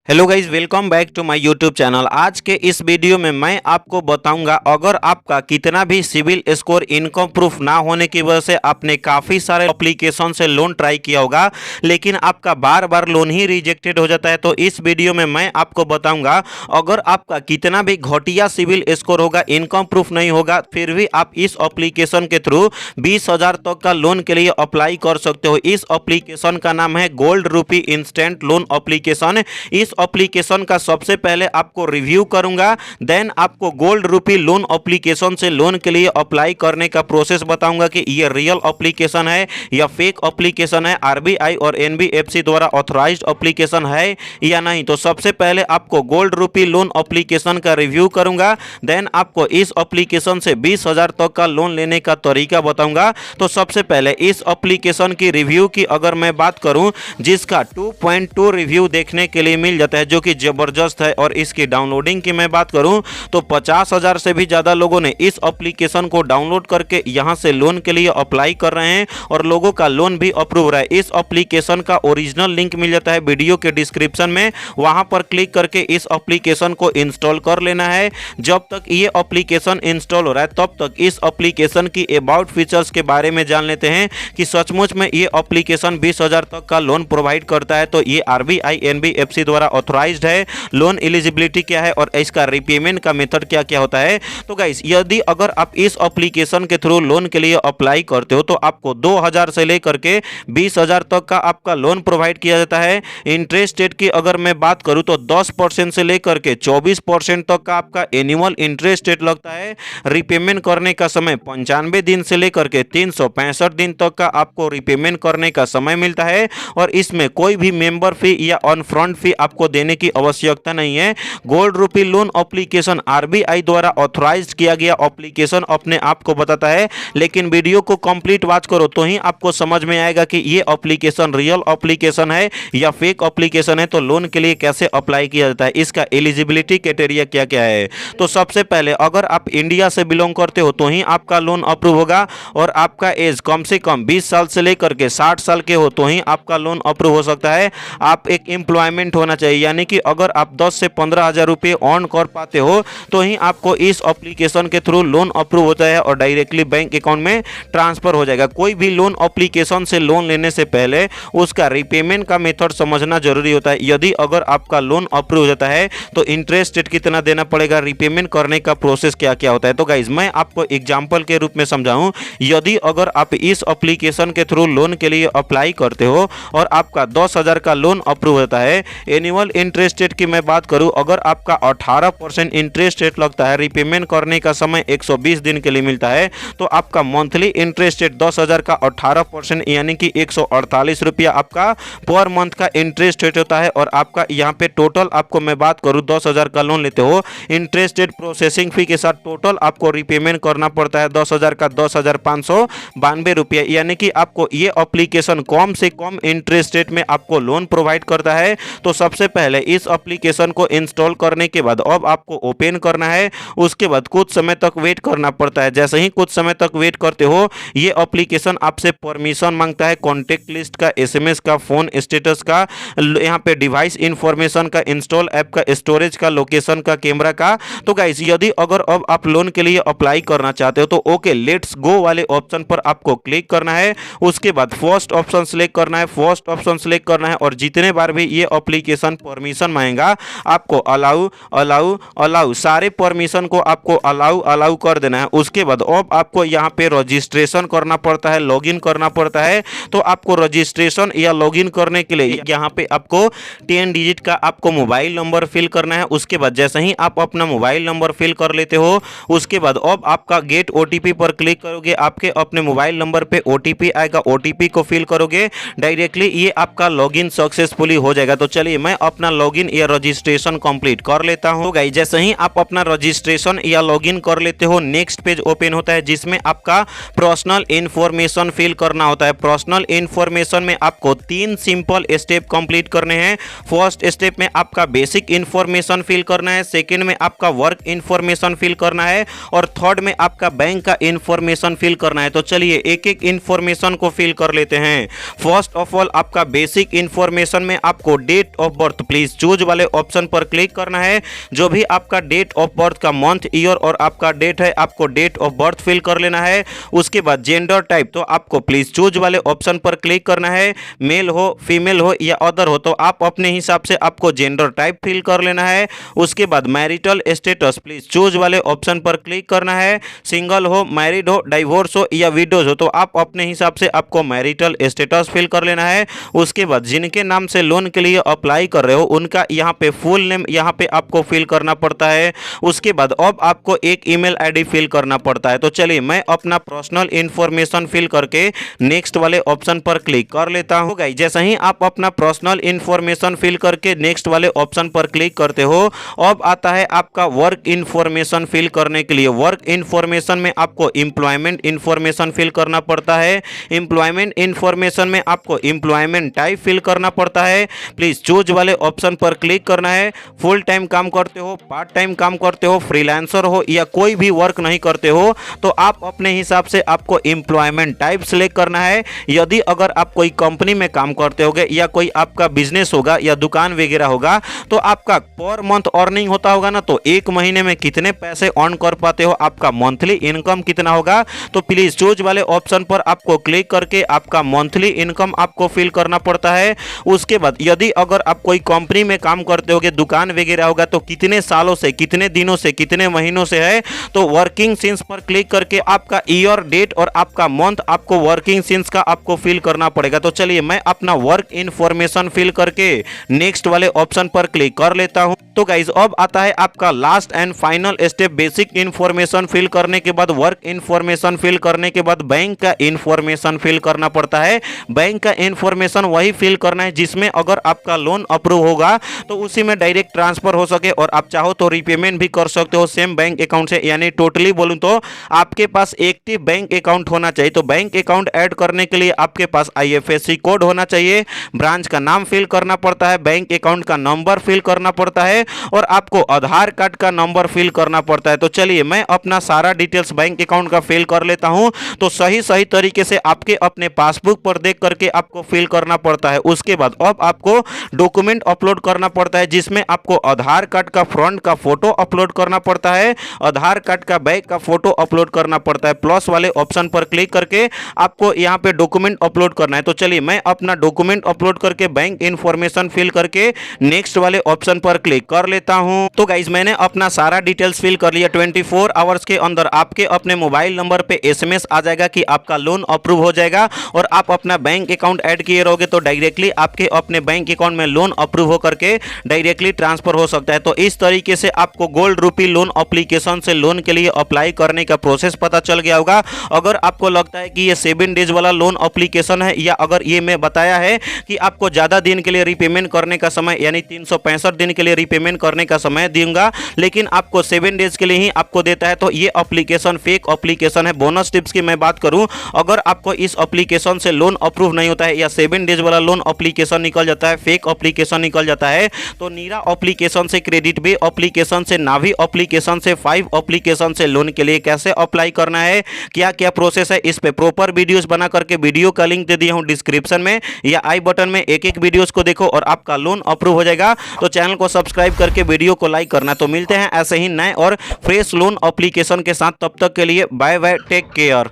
Hello guys, welcome back to my YouTube channel. आज के इस वीडियो में मैं आपको बताऊंगा अगर आपका कितना भी सिविल स्कोर इनकम प्रूफ ना होने की वजह से आपने काफ़ी सारे एप्लीकेशन से लोन ट्राई किया होगा लेकिन आपका बार बार लोन ही रिजेक्टेड हो जाता है, तो इस वीडियो में मैं आपको बताऊंगा अगर आपका कितना भी घटिया सिविल स्कोर होगा, इनकम प्रूफ नहीं होगा, फिर भी आप इस एप्लीकेशन के थ्रू 20,000 तक का लोन के लिए अप्लाई कर सकते हो। इस एप्लीकेशन का नाम है गोल्ड रूपी इंस्टेंट लोन एप्लीकेशन। इस एप्लीकेशन का सबसे पहले आपको रिव्यू करूंगा, देन आपको गोल्ड रूपी लोन एप्लीकेशन से लोन के लिए अप्लाई करने का प्रोसेस बताऊंगा कि ये रियल एप्लीकेशन है या फेक एप्लीकेशन है, आरबीआई और एनबीएफसी द्वारा ऑथराइज्ड एप्लीकेशन है या नहीं। तो सबसे पहले आपको गोल्ड रूपी लोन एप्लीकेशन का रिव्यू करूंगा, देन आपको इस एप्लीकेशन से 20,000 तक का लोन लेने का तरीका बताऊंगा। तो सबसे पहले इस एप्लीकेशन की रिव्यू की अगर मैं बात करूं, जिसका 2.2 रिव्यू देखने के लिए मिल जाता है जो कि जबरदस्त है, और इसकी डाउनलोडिंग की मैं बात करूं तो 50,000 से भी ज्यादा लोगों ने इस एप्लीकेशन को डाउनलोड करके यहां से लोन के लिए अप्लाई कर रहे हैं और लोगों का लोन भी अप्रूव हो रहा है। इस एप्लीकेशन का ओरिजिनल लिंक मिल जाता है वीडियो के डिस्क्रिप्शन में, वहां पर क्लिक करके इस एप्लीकेशन को इंस्टॉल कर लेना है। जब तक ये एप्लीकेशन इंस्टॉल हो रहा है तब तक इस एप्लीकेशन की अबाउट फीचर्स के बारे में जान लेते हैं कि सचमुच में ये एप्लीकेशन 20,000 तक का लोन प्रोवाइड करता है। तो ये आरबीआई एनबीएफसी द्वारा ऑथराइज्ड है, लोन एलिजिबिलिटी क्या है और इसका रिपेमेंट का मेथड क्या क्या होता है। तो गाइस, यदि अगर आप इस एप्लीकेशन के थ्रू लोन के लिए अप्लाई करते हो तो आपको 2,000 से लेकर के 20,000 तक का आपका लोन प्रोवाइड किया जाता है। इंटरेस्ट रेट की अगर मैं बात करूं तो 10% से लेकर के 24% तक का आपका एनुअल इंटरेस्ट रेट लगता है। रिपेमेंट करने का समय 95 दिन से लेकर के 365 दिन तक का आपको रिपेमेंट करने का समय मिलता है, और इसमें कोई भी मेंबर फी या ऑन फ्रंट फी आपको देने की आवश्यकता नहीं है। गोल्ड रूपी लोन एप्लीकेशन आरबीआई द्वारा ऑथराइज्ड किया गया एप्लीकेशन अपने आप को बताता है, लेकिन वीडियो को कंप्लीट वॉच करो तो ही आपको समझ में आएगा कि ये एप्लीकेशन रियल एप्लीकेशन है या फेक एप्लीकेशन है। तो लोन के लिए कैसे अप्लाई किया जाता है, इसका एलिजिबिलिटी क्राइटेरिया क्या क्या है। तो सबसे पहले अगर आप इंडिया से बिलोंग करते हो तो ही आपका लोन अप्रूव होगा, और आपका एज कम से कम 20 साल से लेकर के 60 साल के हो तो ही आपका लोन अप्रूव हो सकता है। आप एक एम्प्लॉयमेंट होना चाहिए, यानी कि अगर आप 10 से 15,000 रुपये अर्न कर पाते हो तो ही आपको इस एप्लीकेशन के थ्रू लोन अप्रूव होता है और डायरेक्टली बैंक अकाउंट में ट्रांसफर हो जाएगा। कोई भी लोन एप्लीकेशन से लोन लेने से पहले उसका रिपेमेंट का मेथड समझना जरूरी होता है। यदि अगर आपका लोन अप्रूव हो जाता है तो इंटरेस्ट रेट कितना देना पड़ेगा, रिपेमेंट करने का प्रोसेस क्या क्या होता है। तो गाइज, मैं आपको एग्जाम्पल के रूप में समझाऊं, यदि अगर आप इस एप्लीकेशन के थ्रू लोन के लिए अप्लाई करते हो और आपका 10,000 का लोन अप्रूव होता है, एनुअल इंटरेस्ट रेट की मैं बात करूं, अगर आपका 18% इंटरेस्ट रेट लगता है, रिपेमेंट करने का समय 120 दिन के लिए मिलता है, तो आपका मंथली इंटरेस्ट रेट 10,000 का 18% यानी कि 148 रुपया आपका पर मंथ का इंटरेस्ट रेट होता है। और आपका यहाँ पे टोटल आपको मैं बात करूं 10,000 का लोन लेते हो, इंटरेस्ट रेट प्रोसेसिंग फी के साथ टोटल आपको रिपेमेंट करना पड़ता है 10,000 का 10,592 रुपया, यानी कि आपको ये एप्लीकेशन कम से कम इंटरेस्ट रेट में आपको लोन प्रोवाइड करता है। तो सबसे पहले इस एप्लीकेशन को इंस्टॉल करने के बाद अब आपको ओपन करना है, उसके बाद कुछ समय तक वेट करना पड़ता है। जैसे ही कुछ समय तक वेट करते हो, ये एप्लीकेशन आपसे परमिशन मांगता है, कॉन्टेक्ट लिस्ट का, एसएमएस का, फोन स्टेटस का, यहाँ पे डिवाइस इंफॉर्मेशन का, इंस्टॉल ऐप का, स्टोरेज का, लोकेशन का, कैमरा का। तो गाइस, यदि अगर अब आप लोन के लिए अप्लाई करना चाहते हो तो ओके लेट्स गो वाले ऑप्शन पर आपको क्लिक करना है। उसके बाद फर्स्ट ऑप्शन सेलेक्ट करना है, फर्स्ट ऑप्शन सेलेक्ट करना है, और जितने बार भी ये एप्लीकेशन परमिशन मांगेगा आपको अलाउ अलाउ अलाउ सारे परमिशन को आपको अलाउ अलाउ कर देना है। उसके बाद अब आपको यहाँ पे रजिस्ट्रेशन करना पड़ता है, लॉगिन करना पड़ता है। तो आपको रजिस्ट्रेशन या लॉगिन करने के लिए यहाँ पे आपको 10 डिजिट का आपको मोबाइल नंबर फिल करना है। उसके बाद जैसे ही आप अपना मोबाइल नंबर फिल कर लेते हो, उसके बाद अब आपका गेट ओटीपी पर क्लिक करोगे, आपके अपने मोबाइल नंबर पे ओटीपी आएगा, ओटीपी को फिल करोगे, डायरेक्टली ये आपका लॉगिन सक्सेसफुली हो जाएगा। तो चलिए मैं अपना लॉगिन या रजिस्ट्रेशन कंप्लीट कर लेता हूं। गाइस, जैसे ही आप अपना रजिस्ट्रेशन या लॉगिन कर लेते हो, नेक्स्ट पेज ओपन होता है जिसमें आपका पर्सनल इंफॉर्मेशन फिल करना होता है। पर्सनल इंफॉर्मेशन में आपको 3 सिंपल स्टेप कंप्लीट करने हैं। फर्स्ट स्टेप में आपका बेसिक इंफॉर्मेशन फिल करना है, सेकंड में आपका वर्क इंफॉर्मेशन फिल करना है, और थर्ड में आपका बैंक का इंफॉर्मेशन फिल करना है। तो चलिए एक एक इंफॉर्मेशन को फिल कर लेते हैं। फर्स्ट ऑफ ऑल आपका बेसिक इंफॉर्मेशन में आपको date of birth birth please choose वाले ऑप्शन पर क्लिक करना है। जो भी आपका डेट ऑफ बर्थ का मंथ ईयर और आपका डेट है आपको डेट ऑफ बर्थ फिल कर लेना है। उसके बाद जेंडर टाइप तो आपको प्लीज चूज वाले ऑप्शन पर क्लिक करना है। मेल हो फीमेल हो या अदर हो तो आप अपने हिसाब से आपको जेंडर टाइप फिल कर लेना है। उसके बाद मैरिटल स्टेटस प्लीज चूज वाले ऑप्शन पर क्लिक करना है। सिंगल हो मैरिड हो डाइवोर्स हो या विडोज हो तो आप अपने हिसाब से आपको मैरिटल स्टेटस फिल कर लेना है। उसके बाद जिनके नाम से लोन के लिए अप्लाई कर रहे हो उनका यहाँ पे फुल नेम यहाँ पे आपको फिल करना पड़ता है। उसके बाद अब आपको एक ईमेल आईडी फिल करना पड़ता है। तो चलिए मैं अपना पर्सनल इंफॉर्मेशन फिल करके नेक्स्ट वाले ऑप्शन पर क्लिक कर लेता हूँ। गाइस जैसे ही आप अपना पर्सनल इंफॉर्मेशन फिल करके नेक्स्ट वाले ऑप्शन पर क्लिक करते हो अब आता है आपका वर्क इंफॉर्मेशन फिल करने के लिए। वर्क इंफॉर्मेशन में आपको एम्प्लॉयमेंट इंफॉर्मेशन फिल करना पड़ता है। एम्प्लॉयमेंट इंफॉर्मेशन में आपको एम्प्लॉयमेंट टाइप फिल करना पड़ता है। प्लीज चूज वाले ऑप्शन पर क्लिक करना है। फुल टाइम काम करते हो पार्ट टाइम काम करते हो फ्रीलांसर हो या कोई भी वर्क नहीं करते हो तो आप अपने हिसाब से आपको एम्प्लॉयमेंट टाइप सिलेक्ट करना है। यदि अगर आप कोई कंपनी में काम करते होगे या कोई आपका बिजनेस होगा या दुकान वगैरह होगा तो आपका पर मंथ अर्निंग होता होगा ना तो एक महीने में कितने पैसे अर्न कर पाते हो आपका मंथली इनकम कितना होगा तो प्लीज चूज वाले ऑप्शन पर आपको क्लिक करके आपका मंथली इनकम आपको फिल करना पड़ता है। उसके बाद यदि अगर आप कोई कंपनी में काम करते होगे दुकान वगैरह होगा तो कितने सालों से कितने दिनों से कितने महीनों से है तो वर्किंग सिंस पर क्लिक करके आपका ईयर डेट और आपका मंथ आपको वर्किंग सिंस का आपको फिल करना पड़ेगा। तो चलिए मैं अपना वर्क इंफॉर्मेशन फिल करके नेक्स्ट वाले ऑप्शन पर क्लिक कर लेता हूं। तो गाइज अब आता है आपका last and final step basic information fill करने के बाद वर्क इंफॉर्मेशन फिल करने के बाद बैंक का इंफॉर्मेशन फिल करना पड़ता है। बैंक का इंफॉर्मेशन वही फिल करना है जिसमें अगर आपका लोन अप्रूव होगा तो उसी में डायरेक्ट ट्रांसफर हो सके और आप चाहो तो रीपेमेंट भी कर सकते हो सेम बैंक अकाउंट से। यानी टोटली बोलूं तो आपके पास एक्टिव बैंक अकाउंट होना चाहिए। तो बैंक अकाउंट ऐड करने के लिए आपके पास IFSC कोड होना चाहिए। ब्रांच का नाम फिल करना पड़ता है। बैंक अकाउंट का नंबर फिल करना पड़ता है और आपको आधार कार्ड का नंबर फिल करना पड़ता है। तो चलिए मैं अपना सारा डिटेल्स बैंक अकाउंट का फिल कर लेता हूं। तो सही तरीके से आपके अपने पासबुक पर देख करके आपको फिल करना पड़ता है। उसके बाद अब आपको डॉक्यूमेंट अपलोड करना पड़ता है जिसमें आपको आधार कार्ड का फ्रंट का फोटो अपलोड करना पड़ता है। आधार कार्ड का बैक का फोटो अपलोड करना पड़ता है। प्लस वाले ऑप्शन पर क्लिक करके आपको यहां पे डॉक्यूमेंट अपलोड करना है। तो चलिए मैं अपना डॉक्यूमेंट अपलोड करके बैंक इंफॉर्मेशन फिल करके नेक्स्ट वाले ऑप्शन पर क्लिक कर लेता हूं। तो गाइज मैंने अपना सारा डिटेल्स फिल कर लिया। 24 आवर्स के अंदर आपके अपने मोबाइल नंबर पे SMS आ जाएगा कि आपका लोन अप्रूव हो जाएगा और आप अपना बैंक अकाउंट ऐड किए रहोगे तो डायरेक्टली आपके अपने बैंक अकाउंट में लोन अप्रूव होकर के डायरेक्टली ट्रांसफर हो सकता है। तो इस तरीके से आपको गोल्ड रूपी लोन एप्लीकेशन से लोन के लिए अप्लाई करने का प्रोसेस पता चल गया होगा। अगर आपको लगता है कि ये 7 डेज वाला लोन एप्लीकेशन है या अगर ये मैं बताया है कि आपको ज़्यादा दिन के लिए रीपेमेंट करने का समय यानी 365 दिन के लिए रीपेमेंट करने का समय दूंगा लेकिन आपको 7 डेज के लिए ही आपको देता है तो ये एप्लीकेशन फेक एप्लीकेशन है। बोनस टिप्स की मैं बात करूं अगर आपको इस एप्लीकेशन से लोन अप्रूव नहीं होता है या 7 डेज वाला लोन एप्लीकेशन निकल जाता है फेक एप्लीकेशन निकल जाता है तो नीरा एप्लीकेशन से क्रेडिट बे एप्लीकेशन से नावी एप्लीकेशन से 5 एप्लीकेशन से लोन के लिए कैसे अप्लाई करना है क्या क्या प्रोसेस है इस पे प्रॉपर वीडियोस बना करके वीडियो का लिंक दे दिया हूं डिस्क्रिप्शन में या आई बटन में। एक वीडियोस को देखो और आपका लोन अप्रूव हो जाएगा। तो चैनल को सब्सक्राइब करके वीडियो को लाइक करना। तो मिलते हैं ऐसे ही नए और फ्रेश लोन एप्लीकेशन के साथ। तब तक के लिए बाय बाय टेक केयर।